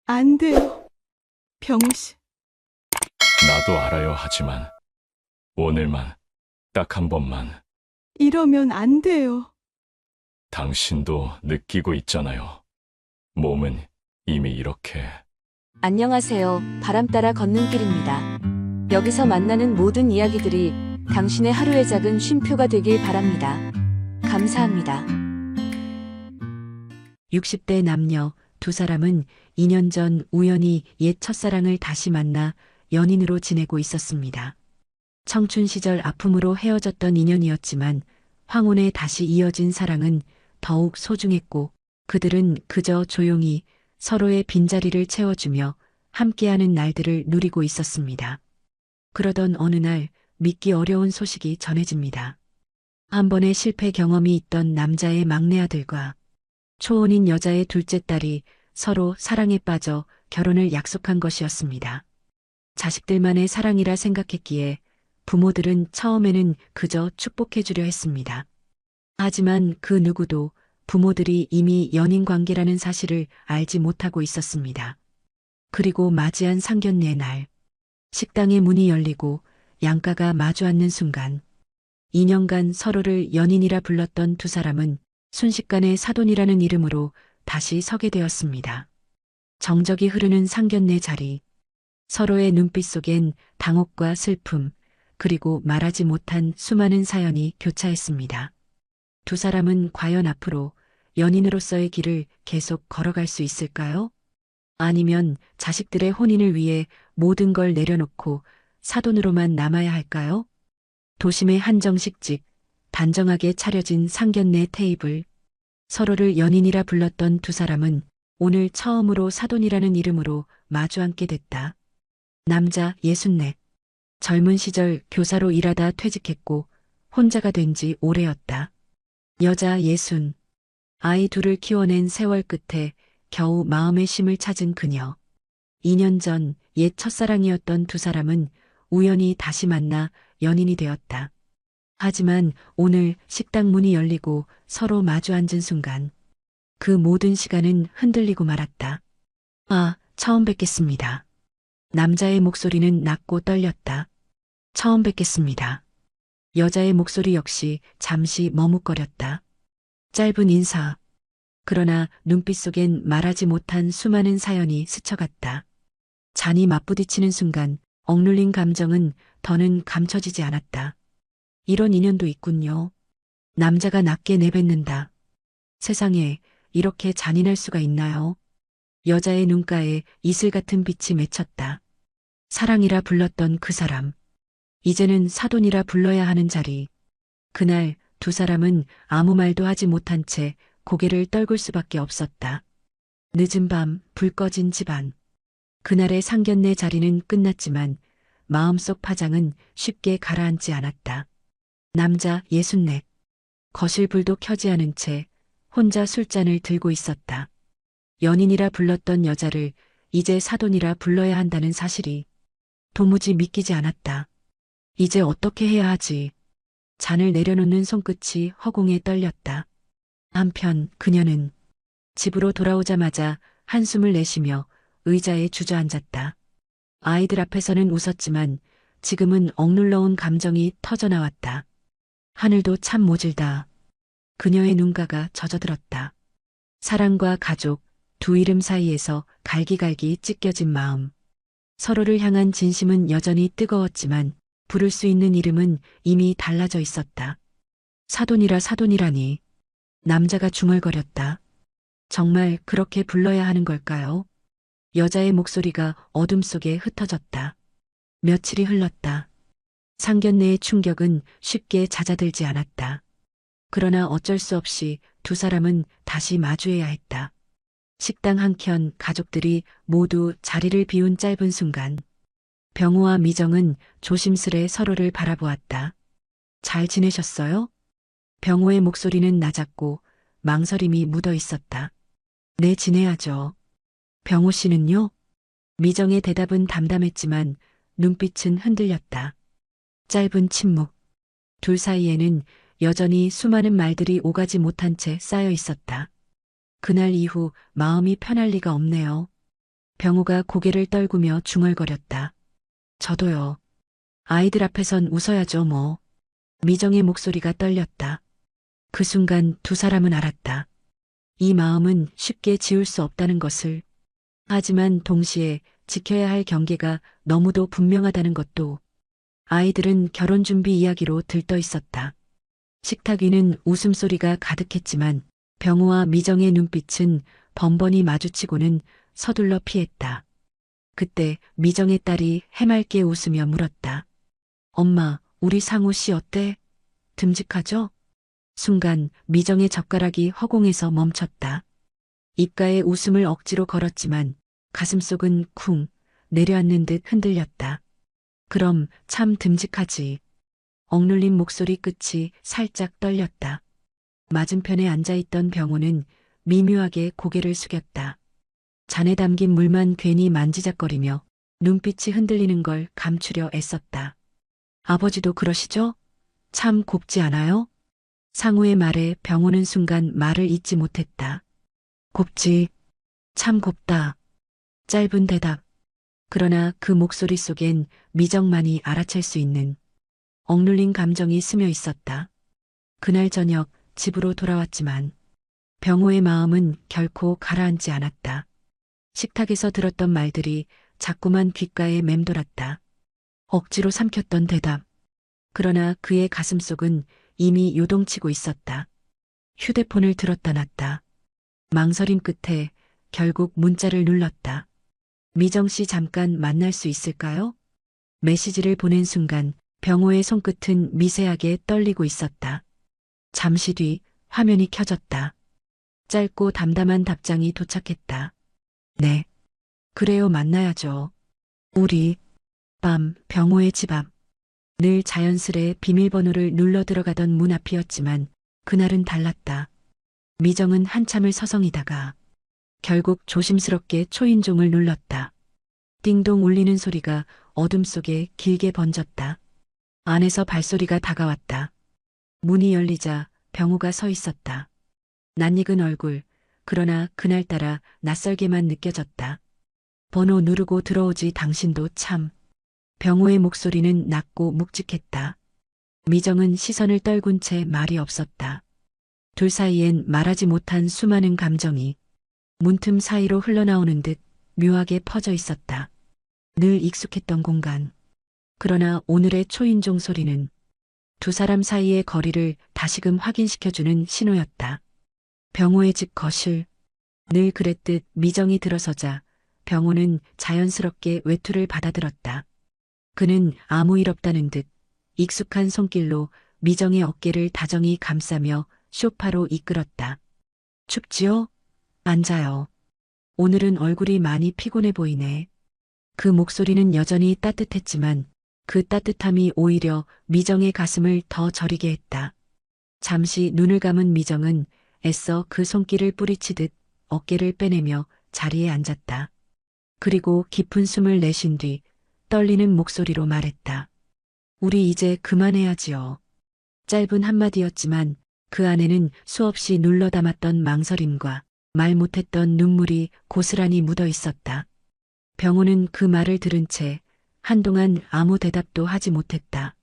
안 돼요. 병호 씨, 나도 알아요. 하지만 오늘만, 딱 한 번만. 이러면 안 돼요. 당신도 느끼고 있잖아요. 몸은 이미 이렇게. 안녕하세요. 바람 따라 걷는 길입니다. 여기서 만나는 모든 이야기들이 당신의 하루의 작은 쉼표가 되길 바랍니다. 감사합니다. 60대 남녀 두 사람은 2년 전 우연히 옛 첫사랑을 다시 만나 연인으로 지내고 있었습니다. 청춘 시절 아픔으로 헤어졌던 인연이었지만 황혼에 다시 이어진 사랑은 더욱 소중했고 그들은 그저 조용히 서로의 빈자리를 채워주며 함께하는 날들을 누리고 있었습니다. 그러던 어느 날 믿기 어려운 소식이 전해집니다. 한 번의 실패 경험이 있던 남자의 막내 아들과 초혼인 여자의 둘째 딸이 서로 사랑에 빠져 결혼을 약속한 것이었습니다. 자식들만의 사랑이라 생각했기에 부모들은 처음에는 그저 축복해주려 했습니다. 하지만 그 누구도 부모들이 이미 연인 관계라는 사실을 알지 못하고 있었습니다. 그리고 맞이한 상견례 날, 식당의 문이 열리고 양가가 마주 앉는 순간, 2년간 서로를 연인이라 불렀던 두 사람은 순식간에 사돈이라는 이름으로 다시 서게 되었습니다. 정적이 흐르는 상견례 자리, 서로의 눈빛 속엔 당혹과 슬픔, 그리고 말하지 못한 수많은 사연이 교차했습니다. 두 사람은 과연 앞으로 연인으로서의 길을 계속 걸어갈 수 있을까요? 아니면 자식들의 혼인을 위해 모든 걸 내려놓고 사돈으로만 남아야 할까요? 도심의 한정식집, 단정하게 차려진 상견례 테이블, 서로를 연인이라 불렀던 두 사람은 오늘 처음으로 사돈이라는 이름으로 마주 앉게 됐다. 남자 64. 젊은 시절 교사로 일하다 퇴직했고 혼자가 된 지 오래였다. 여자 60. 아이 둘을 키워낸 세월 끝에 겨우 마음의 쉼을 찾은 그녀. 2년 전 옛 첫사랑이었던 두 사람은 우연히 다시 만나 연인이 되었다. 하지만 오늘 식당 문이 열리고 서로 마주 앉은 순간 그 모든 시간은 흔들리고 말았다. 아, 처음 뵙겠습니다. 남자의 목소리는 낮고 떨렸다. 처음 뵙겠습니다. 여자의 목소리 역시 잠시 머뭇거렸다. 짧은 인사. 그러나 눈빛 속엔 말하지 못한 수많은 사연이 스쳐갔다. 잔이 맞부딪히는 순간 억눌린 감정은 더는 감춰지지 않았다. 이런 인연도 있군요. 남자가 낮게 내뱉는다. 세상에 이렇게 잔인할 수가 있나요? 여자의 눈가에 이슬 같은 빛이 맺혔다. 사랑이라 불렀던 그 사람. 이제는 사돈이라 불러야 하는 자리. 그날 두 사람은 아무 말도 하지 못한 채 고개를 떨굴 수밖에 없었다. 늦은 밤 불 꺼진 집안. 그날의 상견례 자리는 끝났지만 마음속 파장은 쉽게 가라앉지 않았다. 남자 64. 거실 불도 켜지 않은 채 혼자 술잔을 들고 있었다. 연인이라 불렀던 여자를 이제 사돈이라 불러야 한다는 사실이 도무지 믿기지 않았다. 이제 어떻게 해야 하지? 잔을 내려놓는 손끝이 허공에 떨렸다. 한편 그녀는 집으로 돌아오자마자 한숨을 내쉬며 의자에 주저앉았다. 아이들 앞에서는 웃었지만 지금은 억눌러온 감정이 터져나왔다. 하늘도 참 모질다. 그녀의 눈가가 젖어들었다. 사랑과 가족, 두 이름 사이에서 갈기갈기 찢겨진 마음. 서로를 향한 진심은 여전히 뜨거웠지만 부를 수 있는 이름은 이미 달라져 있었다. 사돈이라 사돈이라니. 남자가 중얼거렸다. 정말 그렇게 불러야 하는 걸까요? 여자의 목소리가 어둠 속에 흩어졌다. 며칠이 흘렀다. 상견례의 충격은 쉽게 잦아들지 않았다. 그러나 어쩔 수 없이 두 사람은 다시 마주해야 했다. 식당 한켠 가족들이 모두 자리를 비운 짧은 순간 병호와 미정은 조심스레 서로를 바라보았다. 잘 지내셨어요? 병호의 목소리는 낮았고 망설임이 묻어 있었다. 네, 지내야죠. 병호 씨는요? 미정의 대답은 담담했지만 눈빛은 흔들렸다. 짧은 침묵. 둘 사이에는 여전히 수많은 말들이 오가지 못한 채 쌓여 있었다. 그날 이후 마음이 편할 리가 없네요. 병우가 고개를 떨구며 중얼거렸다. 저도요. 아이들 앞에선 웃어야죠, 뭐. 미정의 목소리가 떨렸다. 그 순간 두 사람은 알았다. 이 마음은 쉽게 지울 수 없다는 것을. 하지만 동시에 지켜야 할 경계가 너무도 분명하다는 것도. 아이들은 결혼 준비 이야기로 들떠 있었다. 식탁 위는 웃음소리가 가득했지만 병우와 미정의 눈빛은 번번이 마주치고는 서둘러 피했다. 그때 미정의 딸이 해맑게 웃으며 물었다. 엄마, 우리 상우 씨 어때? 듬직하죠? 순간 미정의 젓가락이 허공에서 멈췄다. 입가에 웃음을 억지로 걸었지만 가슴속은 쿵 내려앉는 듯 흔들렸다. 그럼 참 듬직하지. 억눌린 목소리 끝이 살짝 떨렸다. 맞은편에 앉아있던 병우는 미묘하게 고개를 숙였다. 잔에 담긴 물만 괜히 만지작거리며 눈빛이 흔들리는 걸 감추려 애썼다. 아버지도 그러시죠? 참 곱지 않아요? 상우의 말에 병우는 순간 말을 잇지 못했다. 곱지. 참 곱다. 짧은 대답. 그러나 그 목소리 속엔 미정만이 알아챌 수 있는 억눌린 감정이 스며 있었다. 그날 저녁 집으로 돌아왔지만 병우의 마음은 결코 가라앉지 않았다. 식탁에서 들었던 말들이 자꾸만 귓가에 맴돌았다. 억지로 삼켰던 대답. 그러나 그의 가슴속은 이미 요동치고 있었다. 휴대폰을 들었다 놨다. 망설임 끝에 결국 문자를 눌렀다. 미정 씨 잠깐 만날 수 있을까요? 메시지를 보낸 순간 병호의 손끝은 미세하게 떨리고 있었다. 잠시 뒤 화면이 켜졌다. 짧고 담담한 답장이 도착했다. 네. 그래요, 만나야죠. 우리 밤 병호의 집 앞. 늘 자연스레 비밀번호를 눌러 들어가던 문 앞이었지만 그날은 달랐다. 미정은 한참을 서성이다가 결국 조심스럽게 초인종을 눌렀다. 띵동 울리는 소리가 어둠 속에 길게 번졌다. 안에서 발소리가 다가왔다. 문이 열리자 병우가 서 있었다. 낯익은 얼굴, 그러나 그날따라 낯설게만 느껴졌다. 번호 누르고 들어오지 당신도 참. 병우의 목소리는 낮고 묵직했다. 미정은 시선을 떨군 채 말이 없었다. 둘 사이엔 말하지 못한 수많은 감정이 문틈 사이로 흘러나오는 듯 묘하게 퍼져 있었다. 늘 익숙했던 공간. 그러나 오늘의 초인종 소리는 두 사람 사이의 거리를 다시금 확인시켜주는 신호였다. 병호의 집 거실. 늘 그랬듯 미정이 들어서자 병호는 자연스럽게 외투를 받아들었다. 그는 아무 일 없다는 듯 익숙한 손길로 미정의 어깨를 다정히 감싸며 소파로 이끌었다. 춥지요? 앉아요. 오늘은 얼굴이 많이 피곤해 보이네. 그 목소리는 여전히 따뜻했지만 그 따뜻함이 오히려 미정의 가슴을 더 저리게 했다. 잠시 눈을 감은 미정은 애써 그 손길을 뿌리치듯 어깨를 빼내며 자리에 앉았다. 그리고 깊은 숨을 내쉰 뒤 떨리는 목소리로 말했다. 우리 이제 그만해야지요. 짧은 한마디였지만 그 안에는 수없이 눌러 담았던 망설임과 말 못했던 눈물이 고스란히 묻어 있었다. 병호는 그 말을 들은 채 한동안 아무 대답도 하지 못했다.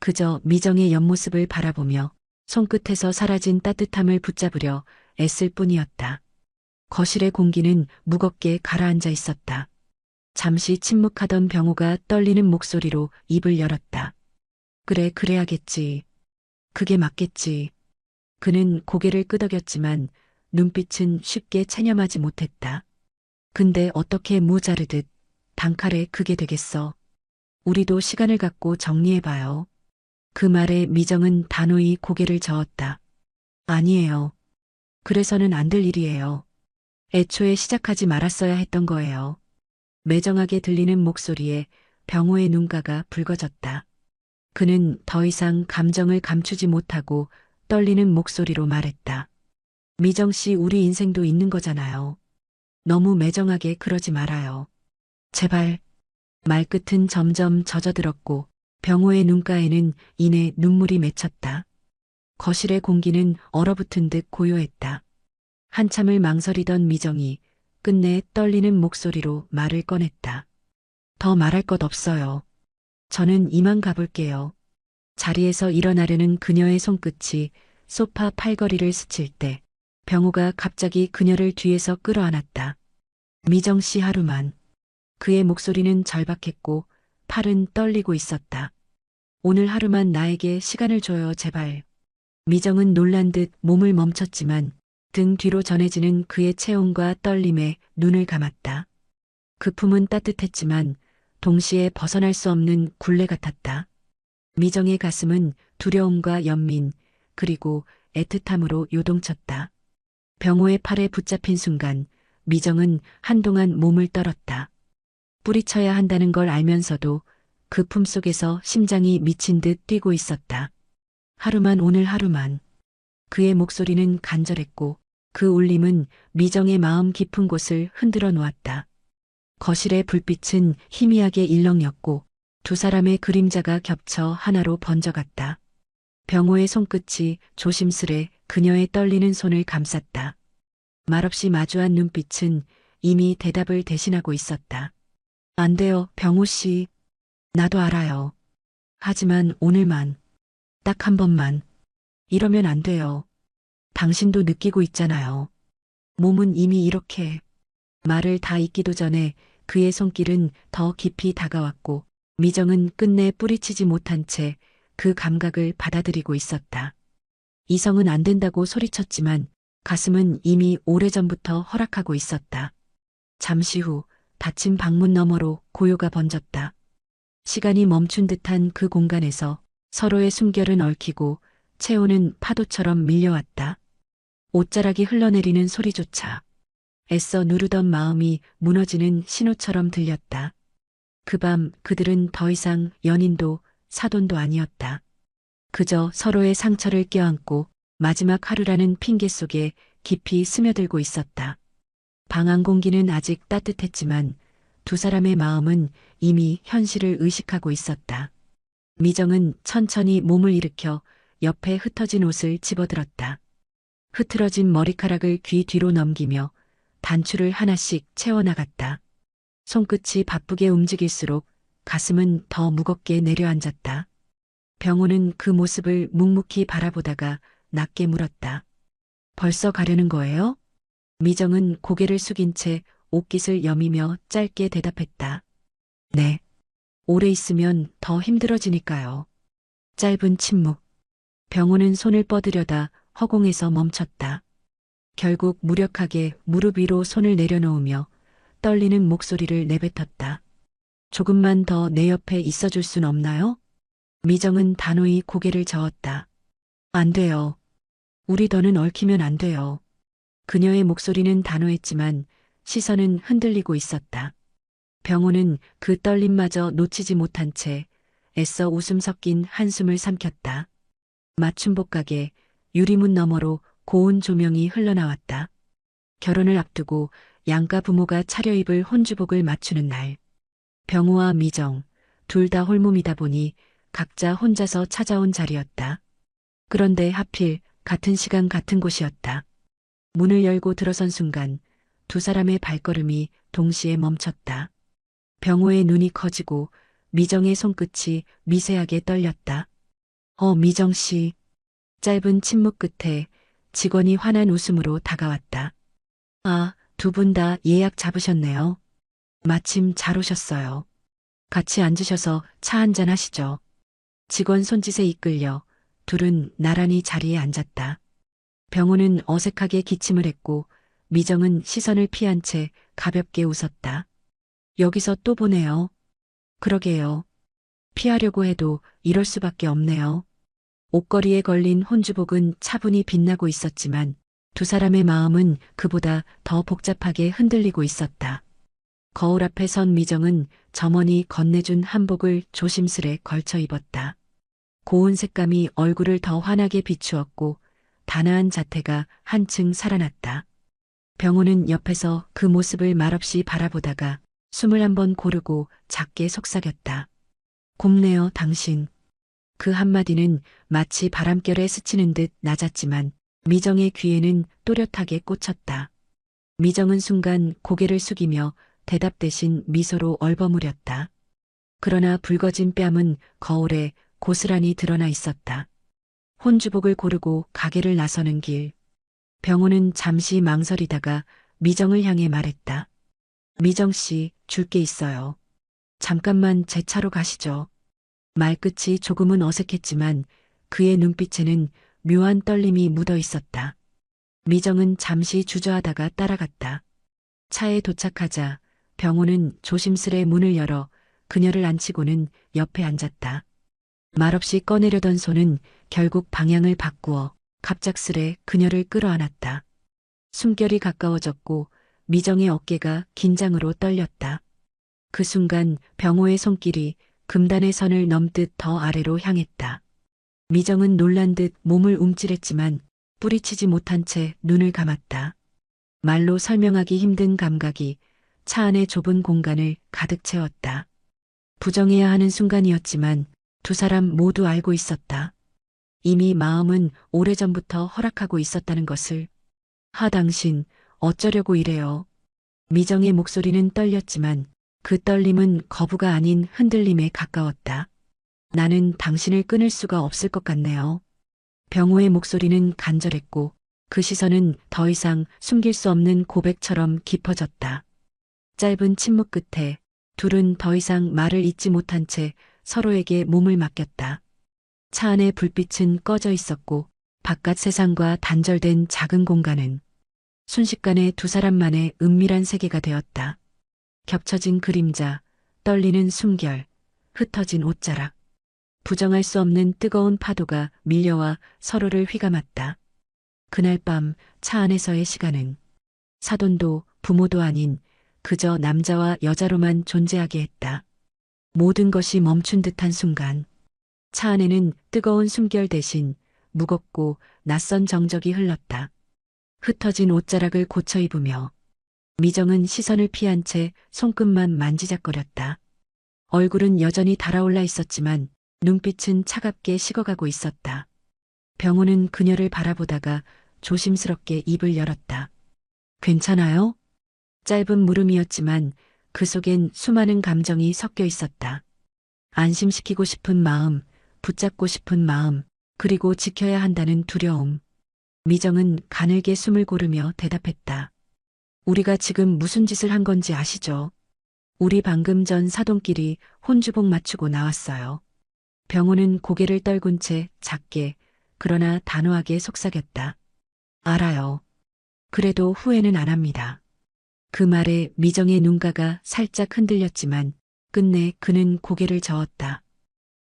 그저 미정의 옆모습을 바라보며 손끝에서 사라진 따뜻함을 붙잡으려 애쓸 뿐이었다. 거실의 공기는 무겁게 가라앉아 있었다. 잠시 침묵하던 병호가 떨리는 목소리로 입을 열었다. 그래, 그래야겠지. 그게 맞겠지. 그는 고개를 끄덕였지만 눈빛은 쉽게 체념하지 못했다. 근데 어떻게 무자르듯 단칼에 그게 되겠어. 우리도 시간을 갖고 정리해봐요. 그 말에 미정은 단호히 고개를 저었다. 아니에요. 그래서는 안 될 일이에요. 애초에 시작하지 말았어야 했던 거예요. 매정하게 들리는 목소리에 병호의 눈가가 붉어졌다. 그는 더 이상 감정을 감추지 못하고 떨리는 목소리로 말했다. 미정 씨, 우리 인생도 있는 거잖아요. 너무 매정하게 그러지 말아요. 제발. 말끝은 점점 젖어들었고 병호의 눈가에는 이내 눈물이 맺혔다. 거실의 공기는 얼어붙은 듯 고요했다. 한참을 망설이던 미정이 끝내 떨리는 목소리로 말을 꺼냈다. 더 말할 것 없어요. 저는 이만 가볼게요. 자리에서 일어나려는 그녀의 손끝이 소파 팔걸이를 스칠 때 병호가 갑자기 그녀를 뒤에서 끌어안았다. 미정 씨 하루만. 그의 목소리는 절박했고 팔은 떨리고 있었다. 오늘 하루만 나에게 시간을 줘요, 제발. 미정은 놀란 듯 몸을 멈췄지만 등 뒤로 전해지는 그의 체온과 떨림에 눈을 감았다. 그 품은 따뜻했지만 동시에 벗어날 수 없는 굴레 같았다. 미정의 가슴은 두려움과 연민, 그리고 애틋함으로 요동쳤다. 병호의 팔에 붙잡힌 순간 미정은 한동안 몸을 떨었다. 뿌리쳐야 한다는 걸 알면서도 그 품속에서 심장이 미친 듯 뛰고 있었다. 하루만, 오늘 하루만. 그의 목소리는 간절했고 그 울림은 미정의 마음 깊은 곳을 흔들어 놓았다. 거실의 불빛은 희미하게 일렁였고 두 사람의 그림자가 겹쳐 하나로 번져갔다. 병호의 손끝이 조심스레 그녀의 떨리는 손을 감쌌다. 말없이 마주한 눈빛은 이미 대답을 대신하고 있었다. 안 돼요, 병호 씨. 나도 알아요. 하지만 오늘만, 딱 한 번만. 이러면 안 돼요. 당신도 느끼고 있잖아요. 몸은 이미 이렇게. 말을 다 잇기도 전에 그의 손길은 더 깊이 다가왔고 미정은 끝내 뿌리치지 못한 채 그 감각을 받아들이고 있었다. 이성은 안 된다고 소리쳤지만 가슴은 이미 오래전부터 허락하고 있었다. 잠시 후 닫힌 방문 너머로 고요가 번졌다. 시간이 멈춘 듯한 그 공간에서 서로의 숨결은 얽히고 체온은 파도처럼 밀려왔다. 옷자락이 흘러내리는 소리조차 애써 누르던 마음이 무너지는 신호처럼 들렸다. 그 밤 그들은 더 이상 연인도 사돈도 아니었다. 그저 서로의 상처를 껴안고 마지막 하루라는 핑계 속에 깊이 스며들고 있었다. 방 안 공기는 아직 따뜻했지만 두 사람의 마음은 이미 현실을 의식하고 있었다. 미정은 천천히 몸을 일으켜 옆에 흩어진 옷을 집어들었다. 흐트러진 머리카락을 귀 뒤로 넘기며 단추를 하나씩 채워나갔다. 손끝이 바쁘게 움직일수록 가슴은 더 무겁게 내려앉았다. 병호는 그 모습을 묵묵히 바라보다가 낮게 물었다. 벌써 가려는 거예요? 미정은 고개를 숙인 채 옷깃을 여미며 짧게 대답했다. 네. 오래 있으면 더 힘들어지니까요. 짧은 침묵. 병호는 손을 뻗으려다 허공에서 멈췄다. 결국 무력하게 무릎 위로 손을 내려놓으며 떨리는 목소리를 내뱉었다. 조금만 더 내 옆에 있어줄 순 없나요? 미정은 단호히 고개를 저었다. 안 돼요. 우리 더는 얽히면 안 돼요. 그녀의 목소리는 단호했지만 시선은 흔들리고 있었다. 병호는 그 떨림마저 놓치지 못한 채 애써 웃음 섞인 한숨을 삼켰다. 맞춤복 가게 유리문 너머로 고운 조명이 흘러나왔다. 결혼을 앞두고 양가 부모가 차려입을 혼주복을 맞추는 날. 병호와 미정, 둘 다 홀몸이다 보니 각자 혼자서 찾아온 자리였다. 그런데 하필 같은 시간 같은 곳이었다. 문을 열고 들어선 순간 두 사람의 발걸음이 동시에 멈췄다. 병호의 눈이 커지고 미정의 손끝이 미세하게 떨렸다. 미정 씨. 짧은 침묵 끝에 직원이 환한 웃음으로 다가왔다. 아, 두 분 다 예약 잡으셨네요. 마침 잘 오셨어요. 같이 앉으셔서 차 한잔 하시죠. 직원 손짓에 이끌려 둘은 나란히 자리에 앉았다. 병호는 어색하게 기침을 했고 미정은 시선을 피한 채 가볍게 웃었다. 여기서 또 보네요. 그러게요. 피하려고 해도 이럴 수밖에 없네요. 옷걸이에 걸린 혼주복은 차분히 빛나고 있었지만 두 사람의 마음은 그보다 더 복잡하게 흔들리고 있었다. 거울 앞에 선 미정은 점원이 건네준 한복을 조심스레 걸쳐 입었다. 고운 색감이 얼굴을 더 환하게 비추었고 단아한 자태가 한층 살아났다. 병호는 옆에서 그 모습을 말없이 바라보다가 숨을 한번 고르고 작게 속삭였다. 곱네요, 당신. 그 한마디는 마치 바람결에 스치는 듯 낮았지만 미정의 귀에는 또렷하게 꽂혔다. 미정은 순간 고개를 숙이며 대답 대신 미소로 얼버무렸다. 그러나 붉어진 뺨은 거울에 고스란히 드러나 있었다. 혼주복을 고르고 가게를 나서는 길. 병호는 잠시 망설이다가 미정을 향해 말했다. 미정 씨, 줄 게 있어요. 잠깐만 제 차로 가시죠. 말끝이 조금은 어색했지만 그의 눈빛에는 묘한 떨림이 묻어 있었다. 미정은 잠시 주저하다가 따라갔다. 차에 도착하자 병호는 조심스레 문을 열어 그녀를 앉히고는 옆에 앉았다. 말없이 꺼내려던 손은 결국 방향을 바꾸어 갑작스레 그녀를 끌어안았다. 숨결이 가까워졌고 미정의 어깨가 긴장으로 떨렸다. 그 순간 병호의 손길이 금단의 선을 넘듯 더 아래로 향했다. 미정은 놀란 듯 몸을 움찔했지만 뿌리치지 못한 채 눈을 감았다. 말로 설명하기 힘든 감각이 차 안의 좁은 공간을 가득 채웠다. 부정해야 하는 순간이었지만 두 사람 모두 알고 있었다. 이미 마음은 오래전부터 허락하고 있었다는 것을. 당신 어쩌려고 이래요. 미정의 목소리는 떨렸지만 그 떨림은 거부가 아닌 흔들림에 가까웠다. 나는 당신을 끊을 수가 없을 것 같네요. 병호의 목소리는 간절했고 그 시선은 더 이상 숨길 수 없는 고백처럼 깊어졌다. 짧은 침묵 끝에 둘은 더 이상 말을 잇지 못한 채 서로에게 몸을 맡겼다. 차 안의 불빛은 꺼져 있었고 바깥 세상과 단절된 작은 공간은 순식간에 두 사람만의 은밀한 세계가 되었다. 겹쳐진 그림자, 떨리는 숨결, 흩어진 옷자락. 부정할 수 없는 뜨거운 파도가 밀려와 서로를 휘감았다. 그날 밤 차 안에서의 시간은 사돈도 부모도 아닌 그저 남자와 여자로만 존재하게 했다. 모든 것이 멈춘 듯한 순간 차 안에는 뜨거운 숨결 대신 무겁고 낯선 정적이 흘렀다. 흩어진 옷자락을 고쳐 입으며 미정은 시선을 피한 채 손끝만 만지작거렸다. 얼굴은 여전히 달아올라 있었지만 눈빛은 차갑게 식어가고 있었다. 병호는 그녀를 바라보다가 조심스럽게 입을 열었다. 괜찮아요? 짧은 물음이었지만 그 속엔 수많은 감정이 섞여 있었다. 안심시키고 싶은 마음, 붙잡고 싶은 마음, 그리고 지켜야 한다는 두려움. 미정은 가늘게 숨을 고르며 대답했다. 우리가 지금 무슨 짓을 한 건지 아시죠? 우리 방금 전 사돈끼리 혼주복 맞추고 나왔어요. 병호는 고개를 떨군 채 작게 그러나 단호하게 속삭였다. 알아요. 그래도 후회는 안 합니다. 그 말에 미정의 눈가가 살짝 흔들렸지만 끝내 그는 고개를 저었다.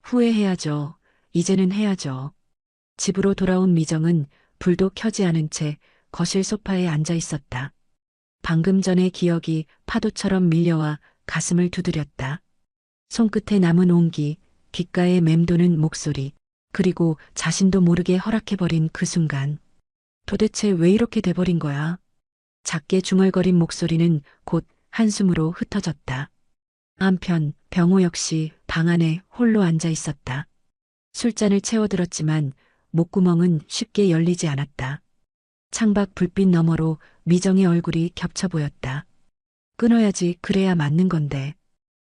후회해야죠. 이제는 해야죠. 집으로 돌아온 미정은 불도 켜지 않은 채 거실 소파에 앉아 있었다. 방금 전의 기억이 파도처럼 밀려와 가슴을 두드렸다. 손끝에 남은 온기, 귓가에 맴도는 목소리, 그리고 자신도 모르게 허락해버린 그 순간. 도대체 왜 이렇게 돼버린 거야? 작게 중얼거린 목소리는 곧 한숨으로 흩어졌다. 한편 병호 역시 방 안에 홀로 앉아 있었다. 술잔을 채워들었지만 목구멍은 쉽게 열리지 않았다. 창밖 불빛 너머로 미정의 얼굴이 겹쳐 보였다. 끊어야지 그래야 맞는 건데.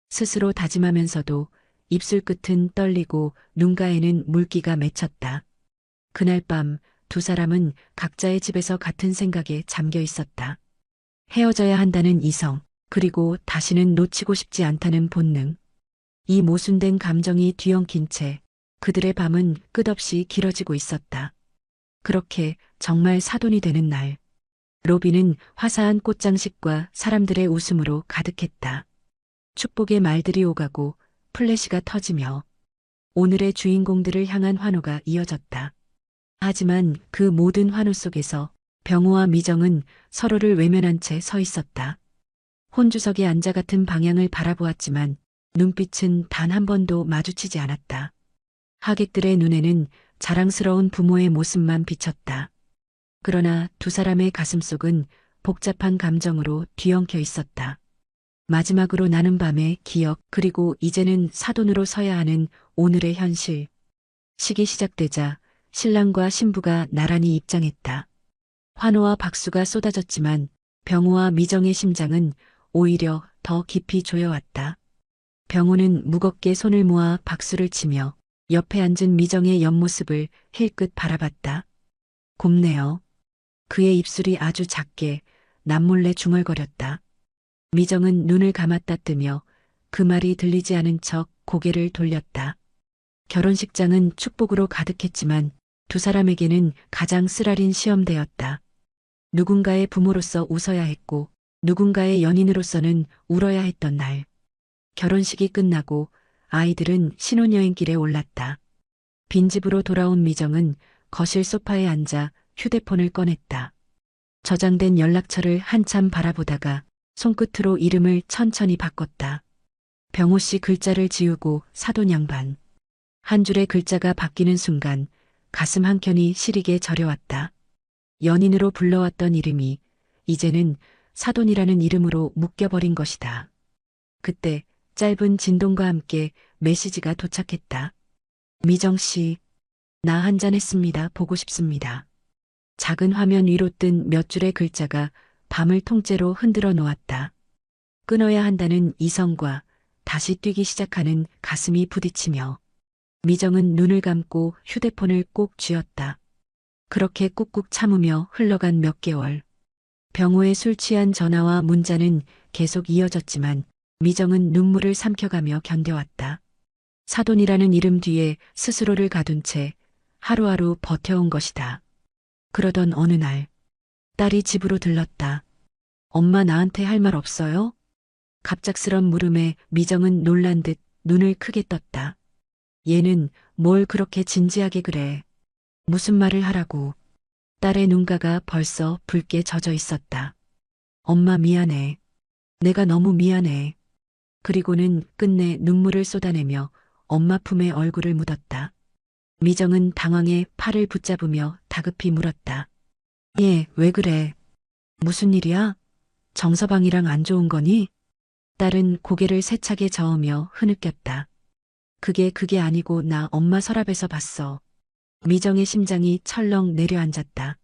스스로 다짐하면서도 입술 끝은 떨리고 눈가에는 물기가 맺혔다. 그날 밤 두 사람은 각자의 집에서 같은 생각에 잠겨 있었다. 헤어져야 한다는 이성, 그리고 다시는 놓치고 싶지 않다는 본능. 이 모순된 감정이 뒤엉킨 채 그들의 밤은 끝없이 길어지고 있었다. 그렇게 정말 사돈이 되는 날. 로비는 화사한 꽃장식과 사람들의 웃음으로 가득했다. 축복의 말들이 오가고 플래시가 터지며 오늘의 주인공들을 향한 환호가 이어졌다. 하지만 그 모든 환호 속에서 병호와 미정은 서로를 외면한 채 서 있었다. 혼주석에 앉아 같은 방향을 바라보았지만 눈빛은 단 한 번도 마주치지 않았다. 하객들의 눈에는 자랑스러운 부모의 모습만 비쳤다. 그러나 두 사람의 가슴속은 복잡한 감정으로 뒤엉켜 있었다. 마지막으로 나는 밤의 기억, 그리고 이제는 사돈으로 서야 하는 오늘의 현실. 식이 시작되자 신랑과 신부가 나란히 입장했다. 환호와 박수가 쏟아졌지만 병우와 미정의 심장은 오히려 더 깊이 조여왔다. 병우는 무겁게 손을 모아 박수를 치며 옆에 앉은 미정의 옆모습을 힐끗 바라봤다. 곱네요. 그의 입술이 아주 작게 남몰래 중얼거렸다. 미정은 눈을 감았다 뜨며 그 말이 들리지 않은 척 고개를 돌렸다. 결혼식장은 축복으로 가득했지만 두 사람에게는 가장 쓰라린 시험대였다. 누군가의 부모로서 웃어야 했고 누군가의 연인으로서는 울어야 했던 날. 결혼식이 끝나고 아이들은 신혼여행길에 올랐다. 빈집으로 돌아온 미정은 거실 소파에 앉아 휴대폰을 꺼냈다. 저장된 연락처를 한참 바라보다가 손끝으로 이름을 천천히 바꿨다. 병호 씨 글자를 지우고 사돈 양반. 한 줄의 글자가 바뀌는 순간 가슴 한켠이 시리게 저려왔다. 연인으로 불러왔던 이름이 이제는 사돈이라는 이름으로 묶여버린 것이다. 그때 짧은 진동과 함께 메시지가 도착했다. 미정 씨, 나 한잔했습니다. 보고 싶습니다. 작은 화면 위로 뜬 몇 줄의 글자가 밤을 통째로 흔들어 놓았다. 끊어야 한다는 이성과 다시 뛰기 시작하는 가슴이 부딪히며 미정은 눈을 감고 휴대폰을 꼭 쥐었다. 그렇게 꾹꾹 참으며 흘러간 몇 개월. 병호의 술 취한 전화와 문자는 계속 이어졌지만 미정은 눈물을 삼켜가며 견뎌왔다. 사돈이라는 이름 뒤에 스스로를 가둔 채 하루하루 버텨온 것이다. 그러던 어느 날 딸이 집으로 들렀다. 엄마 나한테 할 말 없어요? 갑작스런 물음에 미정은 놀란 듯 눈을 크게 떴다. 얘는 뭘 그렇게 진지하게 그래. 무슨 말을 하라고. 딸의 눈가가 벌써 붉게 젖어 있었다. 엄마 미안해. 내가 너무 미안해. 그리고는 끝내 눈물을 쏟아내며 엄마 품에 얼굴을 묻었다. 미정은 당황해 팔을 붙잡으며 다급히 물었다. 얘, 왜 그래? 무슨 일이야? 정서방이랑 안 좋은 거니? 딸은 고개를 세차게 저으며 흐느꼈다. 그게 아니고 나 엄마 서랍에서 봤어. 미정의 심장이 철렁 내려앉았다.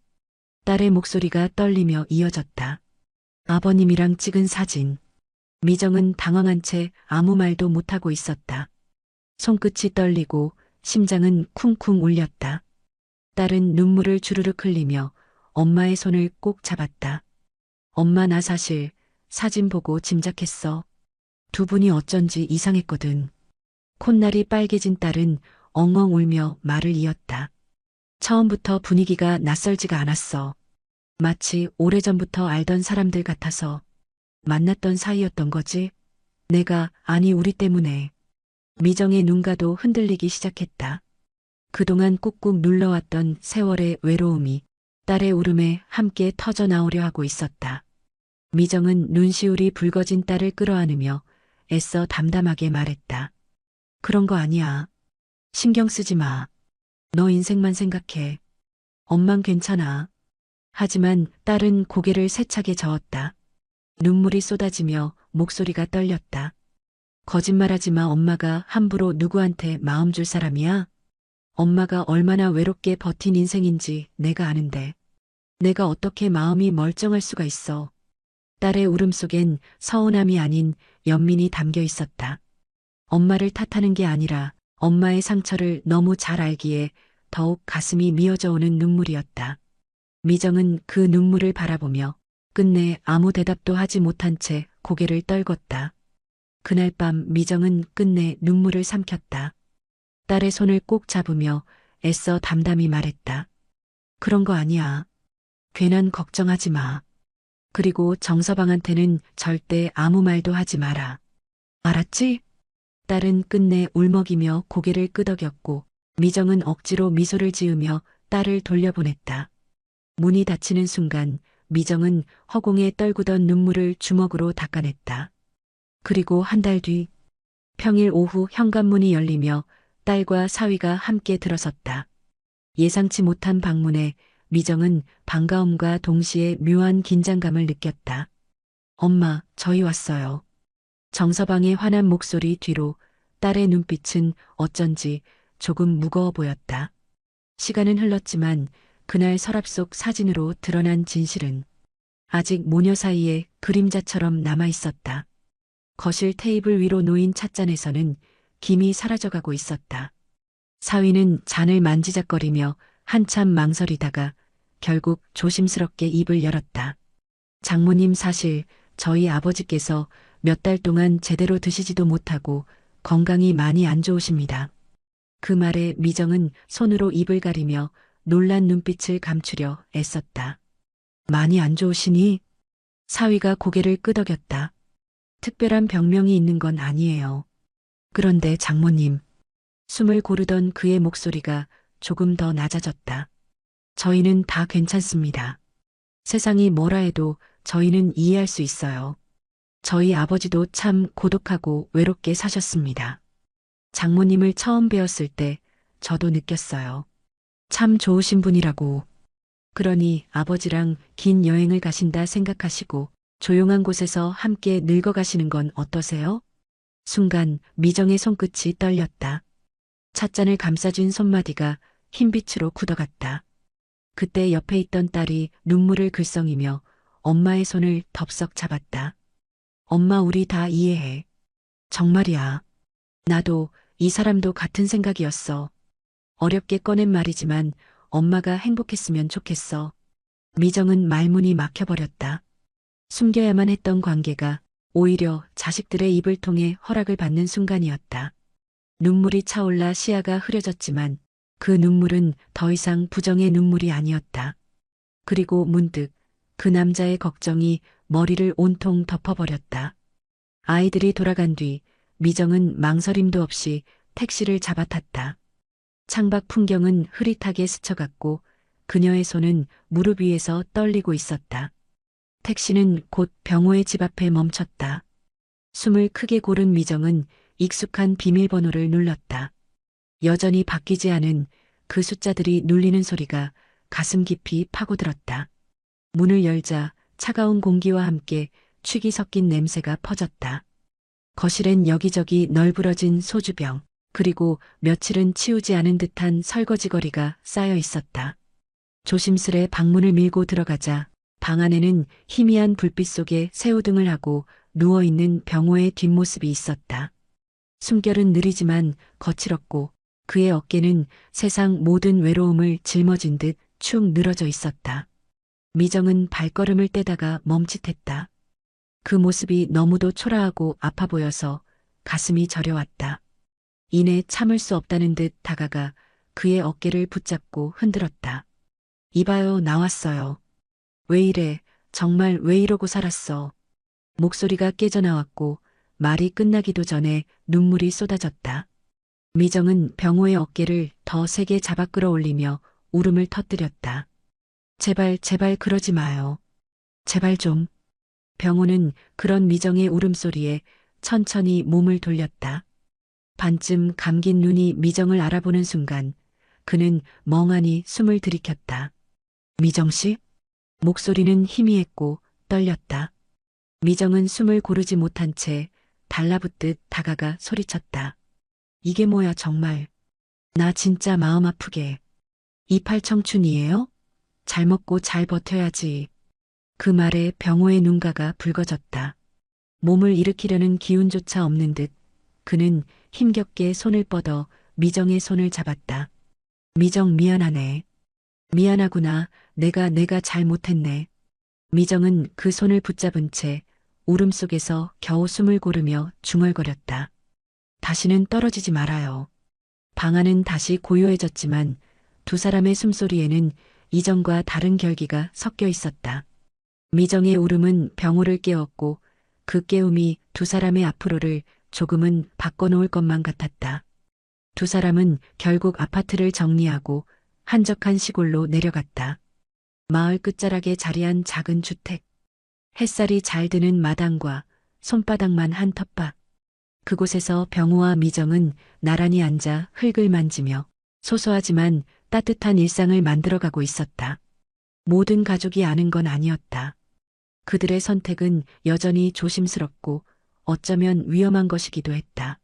딸의 목소리가 떨리며 이어졌다. 아버님이랑 찍은 사진. 미정은 당황한 채 아무 말도 못하고 있었다. 손끝이 떨리고 심장은 쿵쿵 울렸다. 딸은 눈물을 주르륵 흘리며 엄마의 손을 꼭 잡았다. 엄마 나 사실 사진 보고 짐작했어. 두 분이 어쩐지 이상했거든. 콧날이 빨개진 딸은 엉엉 울며 말을 이었다. 처음부터 분위기가 낯설지가 않았어. 마치 오래전부터 알던 사람들 같아서 만났던 사이였던 거지. 아니 우리 때문에. 미정의 눈가도 흔들리기 시작했다. 그동안 꾹꾹 눌러왔던 세월의 외로움이 딸의 울음에 함께 터져나오려 하고 있었다. 미정은 눈시울이 붉어진 딸을 끌어안으며 애써 담담하게 말했다. 그런 거 아니야. 신경 쓰지 마. 너 인생만 생각해. 엄만 괜찮아. 하지만 딸은 고개를 세차게 저었다. 눈물이 쏟아지며 목소리가 떨렸다. 거짓말하지 마. 엄마가 함부로 누구한테 마음 줄 사람이야? 엄마가 얼마나 외롭게 버틴 인생인지 내가 아는데. 내가 어떻게 마음이 멀쩡할 수가 있어. 딸의 울음 속엔 서운함이 아닌 연민이 담겨 있었다. 엄마를 탓하는 게 아니라 엄마의 상처를 너무 잘 알기에 더욱 가슴이 미어져 오는 눈물이었다. 미정은 그 눈물을 바라보며 끝내 아무 대답도 하지 못한 채 고개를 떨궜다. 그날 밤 미정은 끝내 눈물을 삼켰다. 딸의 손을 꼭 잡으며 애써 담담히 말했다. 그런 거 아니야. 괜한 걱정하지 마. 그리고 정서방한테는 절대 아무 말도 하지 마라. 알았지? 딸은 끝내 울먹이며 고개를 끄덕였고 미정은 억지로 미소를 지으며 딸을 돌려보냈다. 문이 닫히는 순간 미정은 허공에 떨구던 눈물을 주먹으로 닦아냈다. 그리고 한 달 뒤 평일 오후 현관문이 열리며 딸과 사위가 함께 들어섰다. 예상치 못한 방문에 미정은 반가움과 동시에 묘한 긴장감을 느꼈다. 엄마, 저희 왔어요. 정서방의 환한 목소리 뒤로 딸의 눈빛은 어쩐지 조금 무거워 보였다. 시간은 흘렀지만 그날 서랍 속 사진으로 드러난 진실은 아직 모녀 사이에 그림자처럼 남아 있었다. 거실 테이블 위로 놓인 찻잔에서는 김이 사라져가고 있었다. 사위는 잔을 만지작거리며 한참 망설이다가 결국 조심스럽게 입을 열었다. 장모님, 사실 저희 아버지께서 몇 달 동안 제대로 드시지도 못하고 건강이 많이 안 좋으십니다. 그 말에 미정은 손으로 입을 가리며 놀란 눈빛을 감추려 애썼다. 많이 안 좋으시니? 사위가 고개를 끄덕였다. 특별한 병명이 있는 건 아니에요. 그런데 장모님, 숨을 고르던 그의 목소리가 조금 더 낮아졌다. 저희는 다 괜찮습니다. 세상이 뭐라 해도 저희는 이해할 수 있어요. 저희 아버지도 참 고독하고 외롭게 사셨습니다. 장모님을 처음 뵈었을 때 저도 느꼈어요. 참 좋으신 분이라고. 그러니 아버지랑 긴 여행을 가신다 생각하시고 조용한 곳에서 함께 늙어가시는 건 어떠세요? 순간 미정의 손끝이 떨렸다. 찻잔을 감싸준 손마디가 흰빛으로 굳어갔다. 그때 옆에 있던 딸이 눈물을 글썽이며 엄마의 손을 덥석 잡았다. 엄마, 우리 다 이해해. 정말이야. 나도, 이 사람도 같은 생각이었어. 어렵게 꺼낸 말이지만 엄마가 행복했으면 좋겠어. 미정은 말문이 막혀버렸다. 숨겨야만 했던 관계가 오히려 자식들의 입을 통해 허락을 받는 순간이었다. 눈물이 차올라 시야가 흐려졌지만 그 눈물은 더 이상 부정의 눈물이 아니었다. 그리고 문득 그 남자의 걱정이 머리를 온통 덮어버렸다. 아이들이 돌아간 뒤 미정은 망설임도 없이 택시를 잡아탔다. 창밖 풍경은 흐릿하게 스쳐갔고 그녀의 손은 무릎 위에서 떨리고 있었다. 택시는 곧 병호의 집 앞에 멈췄다. 숨을 크게 고른 미정은 익숙한 비밀번호를 눌렀다. 여전히 바뀌지 않은 그 숫자들이 눌리는 소리가 가슴 깊이 파고들었다. 문을 열자 차가운 공기와 함께 취기 섞인 냄새가 퍼졌다. 거실엔 여기저기 널브러진 소주병, 그리고 며칠은 치우지 않은 듯한 설거지거리가 쌓여 있었다. 조심스레 방문을 밀고 들어가자 방 안에는 희미한 불빛 속에 새우등을 하고 누워있는 병호의 뒷모습이 있었다. 숨결은 느리지만 거칠었고 그의 어깨는 세상 모든 외로움을 짊어진 듯 축 늘어져 있었다. 미정은 발걸음을 떼다가 멈칫했다. 그 모습이 너무도 초라하고 아파 보여서 가슴이 저려왔다. 이내 참을 수 없다는 듯 다가가 그의 어깨를 붙잡고 흔들었다. 이봐요, 나왔어요. 왜 이래, 정말 왜 이러고 살았어. 목소리가 깨져나왔고 말이 끝나기도 전에 눈물이 쏟아졌다. 미정은 병호의 어깨를 더 세게 잡아 끌어올리며 울음을 터뜨렸다. 제발, 제발 그러지 마요. 제발 좀. 병호는 그런 미정의 울음소리에 천천히 몸을 돌렸다. 반쯤 감긴 눈이 미정을 알아보는 순간 그는 멍하니 숨을 들이켰다. 미정 씨? 목소리는 희미했고 떨렸다. 미정은 숨을 고르지 못한 채 달라붙듯 다가가 소리쳤다. 이게 뭐야 정말. 나 진짜 마음 아프게. 28청춘이에요? 잘 먹고 잘 버텨야지. 그 말에 병호의 눈가가 붉어졌다. 몸을 일으키려는 기운조차 없는 듯 그는 힘겹게 손을 뻗어 미정의 손을 잡았다. 미정, 미안하네. 미안하구나. 내가 잘못했네. 미정은 그 손을 붙잡은 채 울음 속에서 겨우 숨을 고르며 중얼거렸다. 다시는 떨어지지 말아요. 방 안은 다시 고요해졌지만 두 사람의 숨소리에는 이전과 다른 결기가 섞여 있었다. 미정의 울음은 병호를 깨웠고 그 깨움이 두 사람의 앞으로를 조금은 바꿔놓을 것만 같았다. 두 사람은 결국 아파트를 정리하고 한적한 시골로 내려갔다. 마을 끝자락에 자리한 작은 주택. 햇살이 잘 드는 마당과 손바닥만 한 텃밭. 그곳에서 병호와 미정은 나란히 앉아 흙을 만지며 소소하지만 따뜻한 일상을 만들어가고 있었다. 모든 가족이 아는 건 아니었다. 그들의 선택은 여전히 조심스럽고 어쩌면 위험한 것이기도 했다.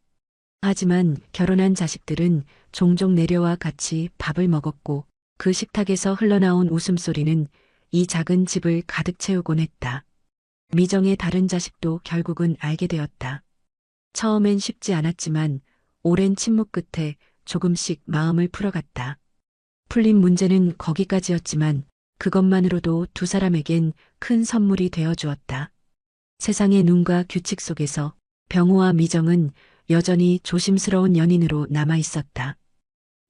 하지만 결혼한 자식들은 종종 내려와 같이 밥을 먹었고 그 식탁에서 흘러나온 웃음소리는 이 작은 집을 가득 채우곤 했다. 미정의 다른 자식도 결국은 알게 되었다. 처음엔 쉽지 않았지만 오랜 침묵 끝에 조금씩 마음을 풀어갔다. 풀린 문제는 거기까지였지만 그것만으로도 두 사람에겐 큰 선물이 되어 주었다. 세상의 눈과 규칙 속에서 병호와 미정은 여전히 조심스러운 연인으로 남아 있었다.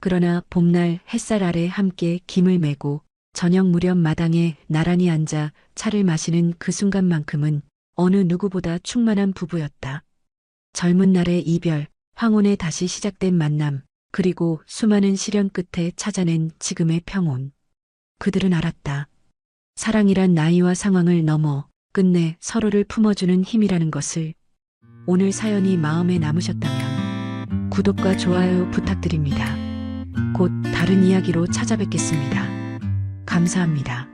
그러나 봄날 햇살 아래 함께 김을 메고 저녁 무렵 마당에 나란히 앉아 차를 마시는 그 순간만큼은 어느 누구보다 충만한 부부였다. 젊은 날의 이별, 황혼에 다시 시작된 만남, 그리고 수많은 시련 끝에 찾아낸 지금의 평온. 그들은 알았다. 사랑이란 나이와 상황을 넘어 끝내 서로를 품어주는 힘이라는 것을. 오늘 사연이 마음에 남으셨다면 구독과 좋아요 부탁드립니다. 곧 다른 이야기로 찾아뵙겠습니다. 감사합니다.